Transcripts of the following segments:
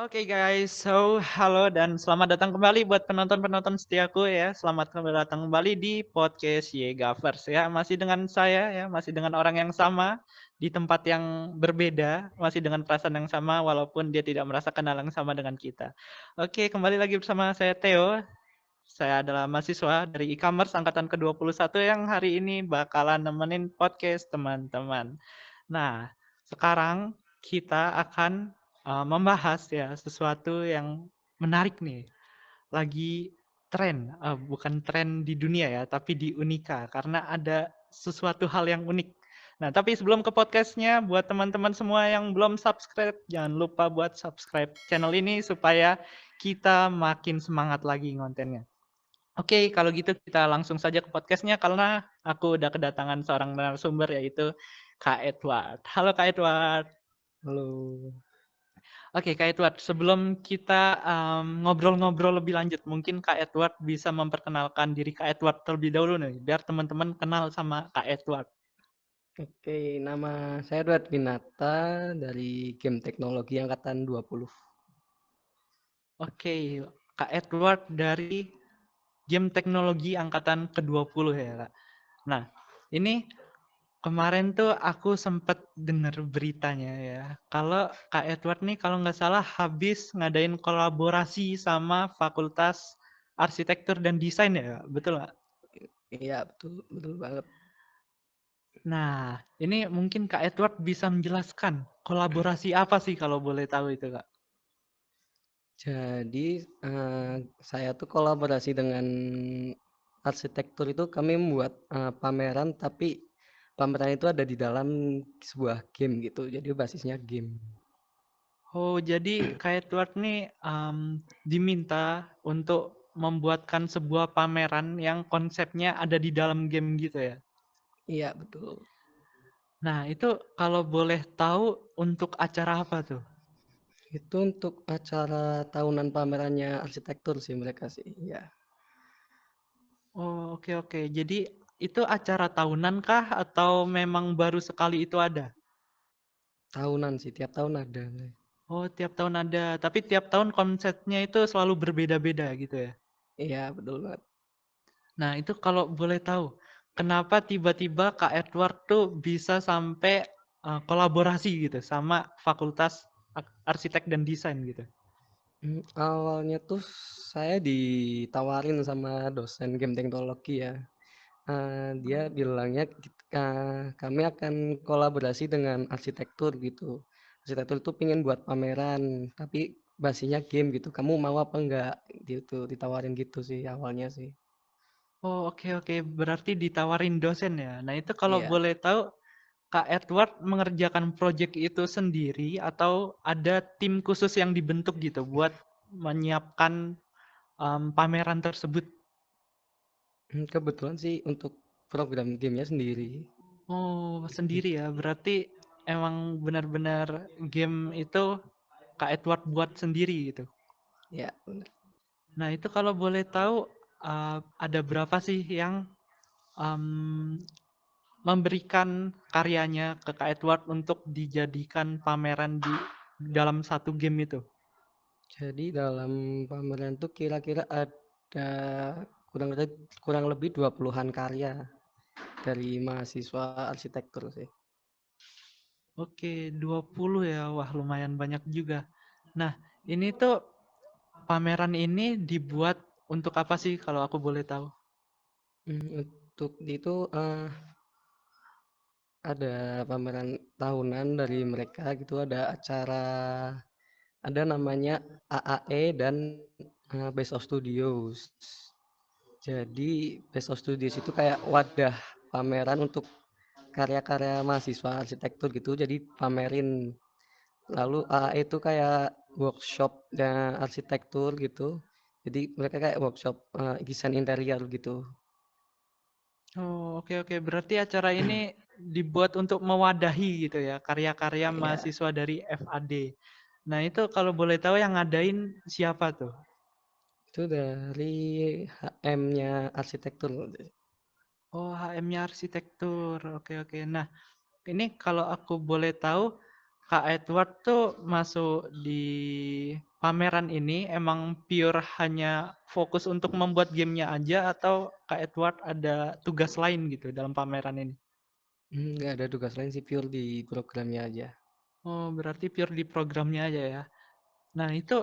Oke guys, so halo dan selamat datang kembali buat penonton-penonton setiaku ya. Selamat datang kembali di podcast Yegavers ya. Masih dengan saya ya, masih dengan orang yang sama di tempat yang berbeda, masih dengan perasaan yang sama walaupun dia tidak merasakan hal yang sama dengan kita. Oke, kembali lagi bersama saya Theo. Saya adalah mahasiswa dari e-commerce angkatan ke-21 yang hari ini bakalan nemenin podcast teman-teman. Nah, sekarang kita akan membahas ya sesuatu yang menarik nih. Lagi tren, bukan tren di dunia ya, tapi di Unika karena ada sesuatu hal yang unik. Nah, tapi sebelum ke podcastnya, buat teman-teman semua yang belum subscribe, jangan lupa buat subscribe channel ini supaya kita makin semangat lagi kontennya. Oke, kalau gitu kita langsung saja ke podcastnya karena aku udah kedatangan seorang narasumber yaitu Kak Edward. Halo Kak Edward. Halo. Oke Kak Edward, sebelum kita ngobrol-ngobrol lebih lanjut, mungkin Kak Edward bisa memperkenalkan diri Kak Edward terlebih dahulu nih, biar teman-teman kenal sama Kak Edward. Oke, nama saya Edward Winata dari Game Teknologi Angkatan 20. Oke, Kak Edward dari Game Teknologi Angkatan ke-20 ya Kak. Nah, ini kemarin tuh aku sempet denger beritanya ya, kalau Kak Edward nih kalau nggak salah habis ngadain kolaborasi sama Fakultas Arsitektur dan Desain ya, betul nggak? Iya, betul, betul banget. Nah, ini mungkin Kak Edward bisa menjelaskan kolaborasi apa sih kalau boleh tahu itu Kak? Jadi, saya tuh kolaborasi dengan arsitektur itu kami membuat pameran, tapi pameran itu ada di dalam sebuah game gitu. Jadi basisnya game. Oh, jadi Kak Edward nih diminta untuk membuatkan sebuah pameran yang konsepnya ada di dalam game gitu ya? Iya, betul. Nah, itu kalau boleh tahu untuk acara apa tuh? Itu untuk acara tahunan pamerannya arsitektur sih mereka sih. Ya, Oh, oke oke. Jadi itu acara tahunan kah atau memang baru sekali itu ada? tahunan sih, tiap tahun ada. Oh, tiap tahun ada. Tapi tiap tahun konsepnya itu selalu berbeda-beda gitu ya? Iya, betul banget. Nah, itu kalau boleh tahu, kenapa tiba-tiba Kak Edward tuh bisa sampai kolaborasi gitu sama Fakultas Arsitek dan Desain gitu? Awalnya tuh saya ditawarin sama dosen game teknologi ya. Dia bilangnya kami akan kolaborasi dengan arsitektur gitu. Arsitektur itu pengen buat pameran, tapi basisnya game gitu. Kamu mau apa enggak? Gitu, ditawarin gitu sih awalnya sih. Oh, oke oke. Berarti ditawarin dosen ya. Nah, itu kalau Iya. boleh tahu, Kak Edward mengerjakan proyek itu sendiri atau ada tim khusus yang dibentuk gitu buat menyiapkan pameran tersebut? Kebetulan sih untuk program gamenya sendiri. Oh, Gitu. sendiri ya. Berarti emang benar-benar game itu Kak Edward buat sendiri gitu. Ya, benar. Nah, itu kalau boleh tahu ada berapa sih yang em, memberikan karyanya ke Kak Edward untuk dijadikan pameran di dalam satu game itu? Jadi dalam pameran tuh kira-kira ada kurang lebih 20-an karya dari mahasiswa arsitektur sih. Oke, 20 ya. Wah, lumayan banyak juga. Nah, ini tuh pameran ini dibuat untuk apa sih kalau aku boleh tahu? Untuk itu ada pameran tahunan dari mereka gitu, ada acara, ada namanya AAE dan Best of Studios. Jadi Best of Studios itu kayak wadah pameran untuk karya-karya mahasiswa arsitektur gitu, jadi pamerin. Lalu AAE itu kayak workshopnya arsitektur gitu. Jadi mereka kayak workshop desain interior gitu. Oh, oke oke. Berarti acara ini dibuat untuk mewadahi gitu ya karya-karya Ya, mahasiswa dari FAD. Nah, itu kalau boleh tahu yang ngadain siapa tuh? itu dari HM-nya arsitektur. Oh, HM-nya arsitektur. Oke oke. Nah, ini kalau aku boleh tahu, Kak Edward tuh masuk di pameran ini emang pure hanya fokus untuk membuat gamenya aja atau Kak Edward ada tugas lain gitu dalam pameran ini? Nggak ada tugas lain sih, pure di programnya aja. Oh, berarti pure di programnya aja ya. Nah, itu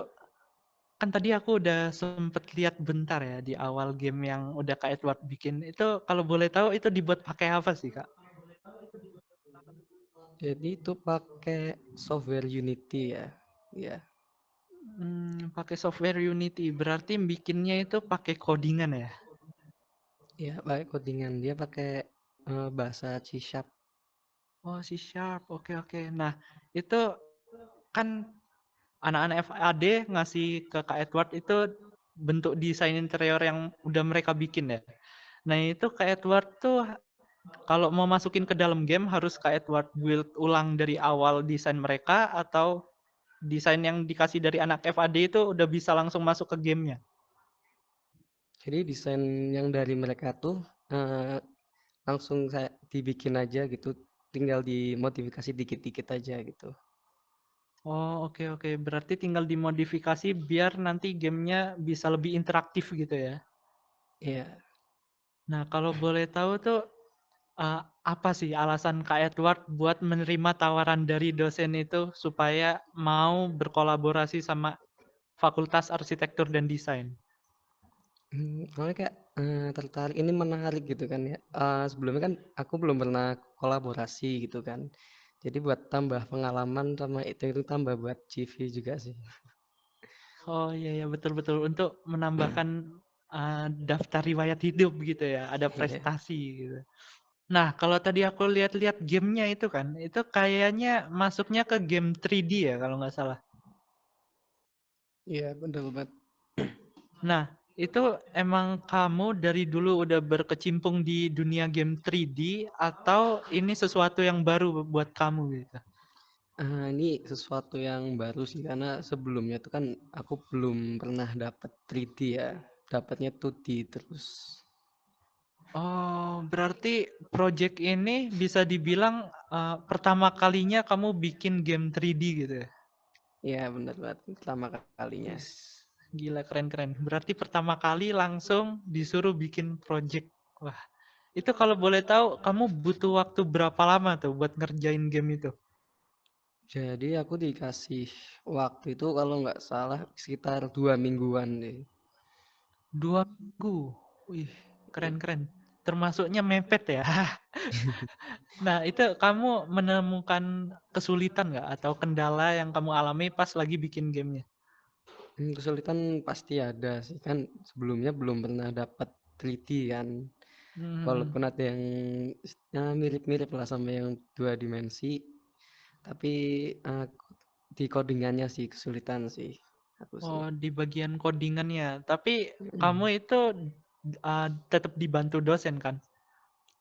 kan tadi aku udah sempet lihat bentar ya di awal game yang udah Kak Edward bikin. Itu kalau boleh tahu itu dibuat pakai apa sih, Kak? Jadi itu pakai software Unity ya. Ya, Pakai software Unity. Berarti bikinnya itu pakai codingan ya? ya pakai codingan, dia pakai bahasa C Sharp. Oh, C Sharp. Oke, oke. Nah, itu kan anak-anak FAD ngasih ke Kak Edward itu bentuk desain interior yang udah mereka bikin ya. Nah, itu Kak Edward tuh kalau mau masukin ke dalam game harus Kak Edward build ulang dari awal desain mereka atau desain yang dikasih dari anak FAD itu udah bisa langsung masuk ke gamenya. Jadi desain yang dari mereka tuh langsung saya dibikin aja gitu, tinggal dimodifikasi dikit-dikit aja gitu. Oh, oke, oke. Berarti tinggal dimodifikasi biar nanti gamenya bisa lebih interaktif gitu ya. Iya. Nah, kalau boleh tahu tuh apa sih alasan Kak Edward buat menerima tawaran dari dosen itu supaya mau berkolaborasi sama Fakultas Arsitektur dan Desain? Soalnya kayak tertarik, ini menarik gitu kan ya. Sebelumnya kan aku belum pernah kolaborasi gitu kan. Jadi buat tambah pengalaman sama itu tambah buat CV juga sih. Oh iya ya, betul betul untuk menambahkan daftar riwayat hidup gitu ya, ada Iya, prestasi gitu. Nah, kalau tadi aku lihat-lihat gamenya itu kan, itu kayaknya masuknya ke game 3D ya kalau nggak salah. iya bener banget. Nah, itu emang kamu dari dulu udah berkecimpung di dunia game 3D atau ini sesuatu yang baru buat kamu gitu? Ini sesuatu yang baru sih karena sebelumnya tuh kan aku belum pernah dapet 3D ya. Dapatnya 2D terus. Oh, berarti project ini bisa dibilang pertama kalinya kamu bikin game 3D gitu ya? Iya bener banget, pertama kalinya. Wis, gila keren-keren. Berarti pertama kali langsung disuruh bikin project. Wah, itu kalau boleh tahu kamu butuh waktu berapa lama tuh buat ngerjain game itu? Jadi aku dikasih waktu itu kalau nggak salah sekitar 2 mingguan deh. 2 minggu. Wih, Iya. keren-keren. Termasuknya mepet ya. Nah, itu kamu menemukan kesulitan nggak atau kendala yang kamu alami pas lagi bikin gamenya? Kesulitan pasti ada sih kan, sebelumnya belum pernah dapat 3D kan. Hmm. Walaupun ada yang ya, mirip-mirip lah sama yang 2 dimensi, tapi eh, di codingannya sih kesulitan sih aku sih. Oh, di bagian codingannya. Tapi kamu Mm. itu tetap dibantu dosen kan?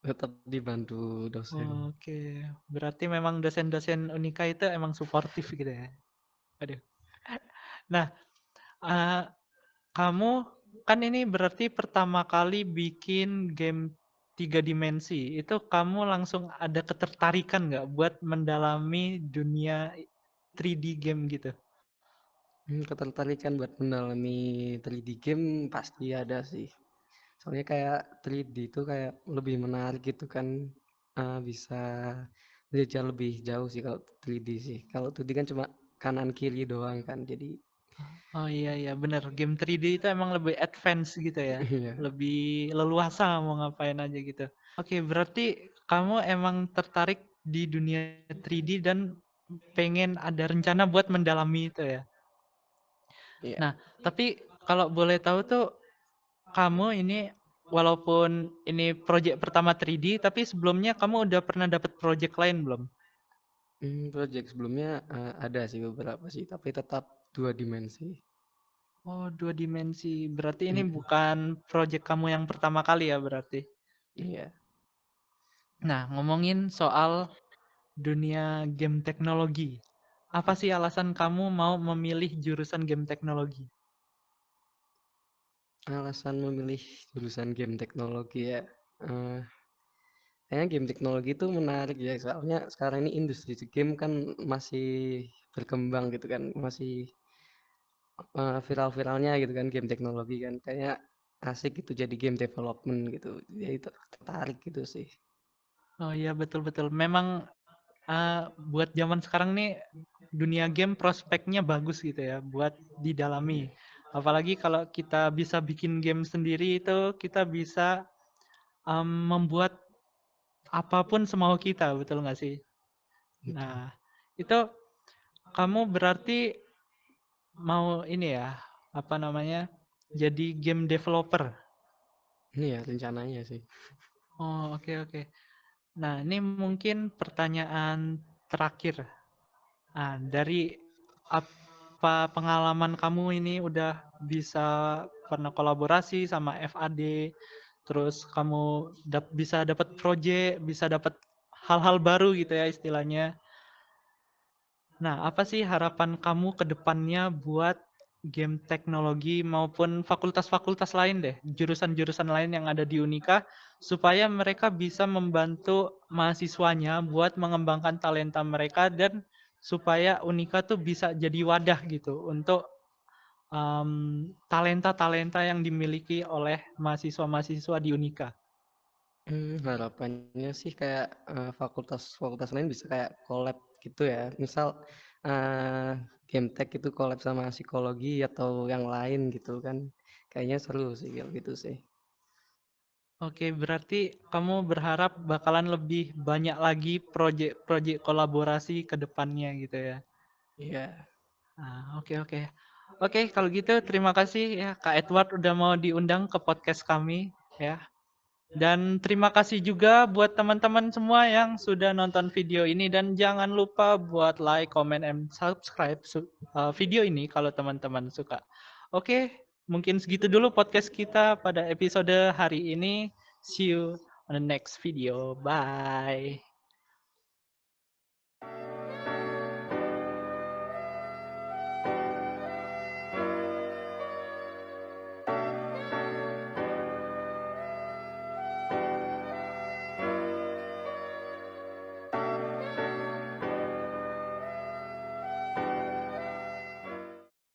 Tetap dibantu dosen. Oke, berarti memang dosen-dosen Unika itu emang suportif gitu ya. Aduh. Nah, eh, kamu kan ini berarti pertama kali bikin game 3 dimensi. Itu kamu langsung ada ketertarikan nggak buat mendalami dunia 3D game gitu? Ketertarikan buat mendalami 3D game pasti ada sih. Soalnya kayak 3D itu kayak lebih menarik gitu kan, bisa belajar lebih jauh sih kalau 3D sih. Kalau 2D kan cuma kanan kiri doang kan, jadi Oh iya iya bener. Game 3D itu emang lebih advance gitu ya. iya. Lebih leluasa mau ngapain aja gitu. Oke, berarti kamu emang tertarik di dunia 3D dan pengen ada rencana buat mendalami itu ya. Iya. Nah, tapi kalau boleh tahu tuh kamu ini walaupun ini project pertama 3D, tapi sebelumnya kamu udah pernah dapat project lain belum? Project sebelumnya ada sih beberapa sih, tapi tetap 2 dimensi. Oh, 2 dimensi. Berarti ini Mm, bukan project kamu yang pertama kali ya berarti. Iya. Nah, ngomongin soal dunia game teknologi. Apa sih alasan kamu mau memilih jurusan game teknologi? Alasan memilih jurusan game teknologi ya. eh, kayaknya game teknologi itu menarik ya, soalnya sekarang ini industri game kan masih berkembang gitu kan, masih viral-viralnya gitu kan game teknologi kan, kayaknya asik gitu jadi game development gitu, jadi tertarik gitu sih. Oh iya betul betul. Memang buat zaman sekarang nih dunia game prospeknya bagus gitu ya buat didalami. Apalagi kalau kita bisa bikin game sendiri itu kita bisa membuat apapun semau kita, betul nggak sih? Gitu. Nah, itu kamu berarti mau ini ya, apa namanya, jadi game developer. Ini ya rencananya sih. Oh, oke oke. Nah, ini mungkin pertanyaan terakhir. Dari apa pengalaman kamu ini udah bisa pernah kolaborasi sama FAD, terus kamu bisa dapat project, bisa dapat hal-hal baru gitu ya istilahnya. Nah, apa sih harapan kamu ke depannya buat game teknologi maupun fakultas-fakultas lain deh, jurusan-jurusan lain yang ada di Unika, supaya mereka bisa membantu mahasiswanya buat mengembangkan talenta mereka dan supaya Unika tuh bisa jadi wadah gitu untuk talenta-talenta yang dimiliki oleh mahasiswa-mahasiswa di Unika. Harapannya sih kayak fakultas-fakultas lain bisa kayak collab gitu ya. Misal eh game tech itu collab sama psikologi atau yang lain gitu kan. Kayaknya seru sih kalau gitu sih. Oke, berarti kamu berharap bakalan lebih banyak lagi proyek-proyek kolaborasi ke depannya gitu ya. Iya. Oke oke. Oke, kalau gitu terima kasih ya Kak Edward udah mau diundang ke podcast kami ya. Dan terima kasih juga buat teman-teman semua yang sudah nonton video ini dan jangan lupa buat like, comment, and subscribe video ini kalau teman-teman suka. Oke, mungkin segitu dulu podcast kita pada episode hari ini. See you on the next video. Bye.